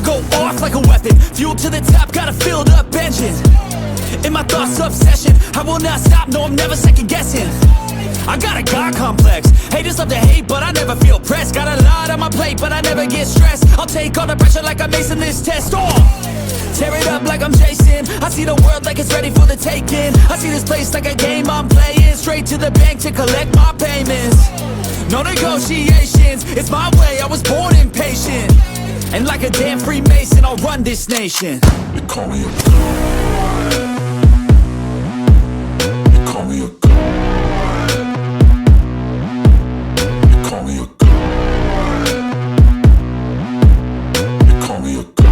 go off like a weapon. Fuel to the top, got a filled up engine. In my thoughts, obsession, I will not stop, no, I'm never second guessing. I got a God complex, haters love to hate, but I never feel pressed. Got a lot on my plate, but I never get stressed. I'll take all the pressure like I'm acing this test. Tear it up like I'm Jason. I see the world like it's ready for the taking. I see this place like a game I'm playing. Straight to the bank to collect my payments. No negotiations, it's my way, I was born impatient. And like a damn Freemason, I'll run this nation. They call me a god. They call me a god. They call me a god. They call me a god.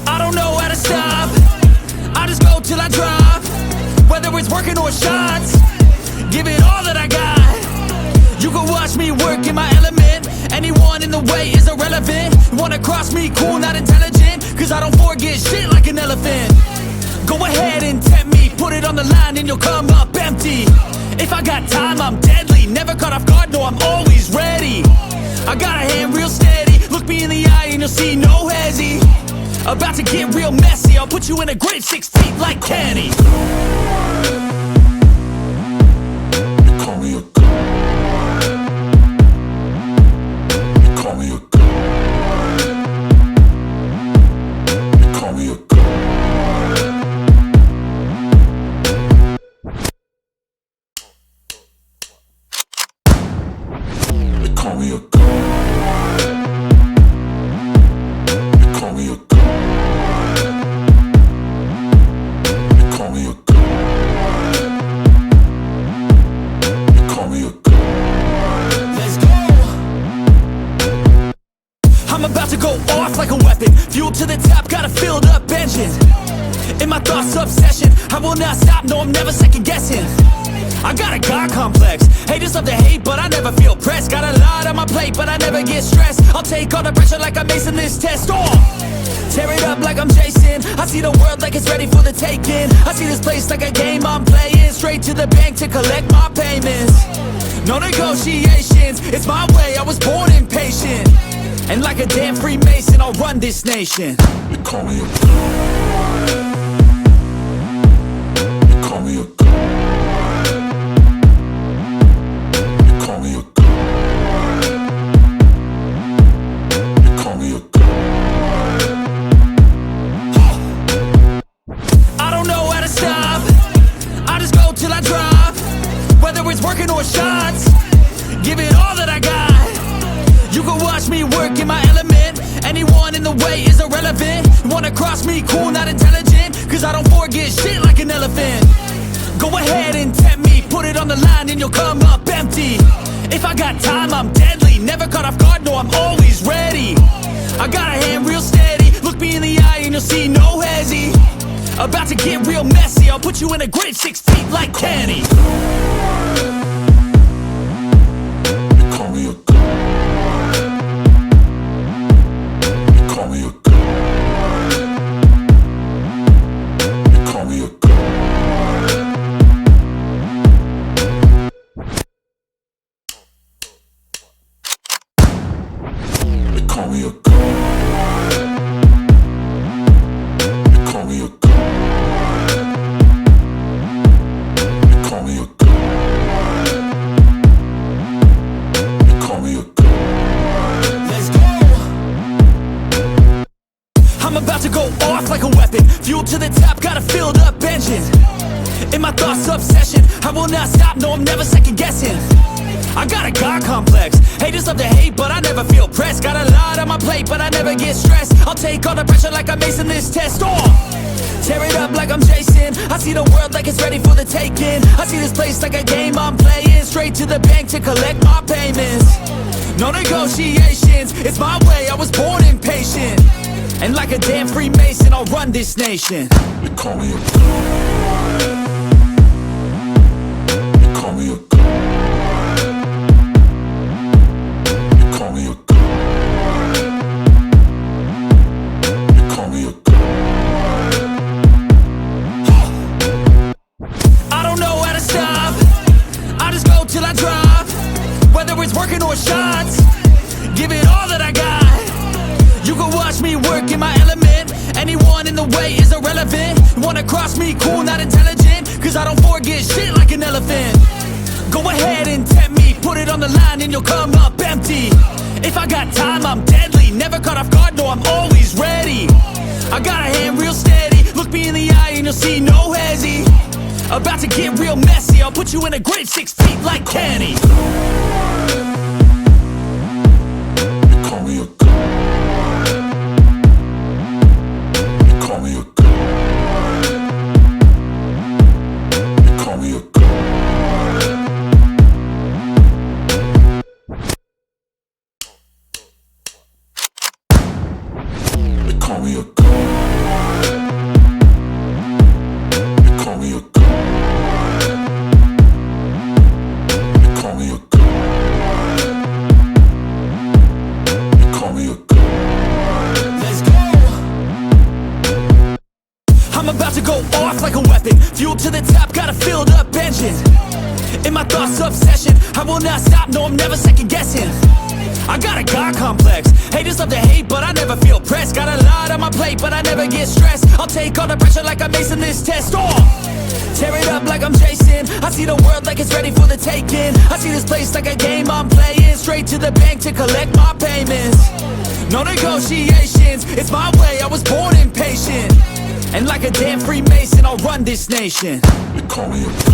I don't know how to stop, I just go till I drop. Whether it's working or shots, give it all that I got. You can watch me work in my element. Anyone in the way is irrelevant. You wanna cross me, cool, not intelligent, cause I don't forget shit like an elephant. Go ahead and tempt me, put it on the line and you'll come up empty. If I got time, I'm deadly, never caught off guard, no, I'm always ready. I got a hand real steady, look me in the eye and you'll see no hezzy. About to get real messy, I'll put you in a grave 6 feet like Kenny. They call me a god. They call me a god. They call me a god. They call me a god. They call me a god. They call me a god. They call me a god. Let's go. I'm about to go off like a weapon. Fuel to the top, got a filled up engine. In my thoughts, obsession, I will not stop, no, I'm never second guessing. I got a God complex, haters love to hate, but I never feel pressed. Got a lot on my plate, but I never get stressed. I'll take all the pressure like I'm acing this test. Tear it up like I'm Jason. I see the world like it's ready for the taking. I see this place like a game I'm playing. Straight to the bank to collect my payments. No negotiations, it's my way, I was born impatient. And like a damn Freemason, I'll run this nation. They call me a god. They call me a god. They call me a god. They call me a god. I don't know how to stop, I just go till I drop. Whether it's working or shots, give it all that I got. You can watch me work in my element. Anyone in the way is irrelevant. You wanna cross me, cool, not intelligent, cause I don't forget shit like an elephant. Go ahead and tempt me, put it on the line and you'll come up empty. If I got time, I'm deadly, never caught off guard, no, I'm always ready. I got a hand real steady, look me in the eye and you'll see no hezzy. About to get real messy, I'll put you in a grave 6 feet like Kenny. They call me a god. They call me a god. They call me a god. They call me a god. They call me a god. They call me a god. They call me a god. Let's go. I'm about to go off like a weapon. Fuel to the top, got a filled up engine. In my thoughts, obsession, I will not stop, no, I'm never second guessing. I got a God complex, haters love to hate, but I never feel pressed. Got a lot on my plate, but I never get stressed. I'll take all the pressure like I'm acing this test. Tear it up like I'm Jason. I see the world like it's ready for the taking. I see this place like a game I'm playing. Straight to the bank to collect my payments. No negotiations, it's my way, I was born impatient. And like a damn Freemason, I'll run this nation. They call me a god. They call me a god. They call me a god. They call me a god. I don't know how to stop, I just go till I drop. Whether it's working or shots, Anyone in the way is irrelevant. You wanna cross me, cool, not intelligent, cause I don't forget shit like an elephant. Go ahead and tempt me, put it on the line and you'll come up empty. If I got time, I'm deadly, never caught off guard, no, I'm always ready. I got a hand real steady, look me in the eye and you'll see no hezzy. About to get real messy, I'll put you in a grave 6 feet like Kenny. You call me a god. You call me a god. You call me a god. They call me a god. They call me a god. They call me a god. They call me a god. Let's go. I'm about to go off like a weapon, fuel to the top, got a filled up engine. In my thoughts obsession, I will not stop, no, I'm never second guessing. I got a God complex, haters love to hate, but I never feel pressed. Got a lot on my plate, but I never get stressed. I'll take all the pressure like I'm acing this test. Tear it up like I'm Jason. I see the world like it's ready for the taking. I see this place like a game I'm playing. Straight to the bank to collect my payments. No negotiations, it's my way, I was born impatient. And like a damn Freemason, I'll run this nation. They call me a god.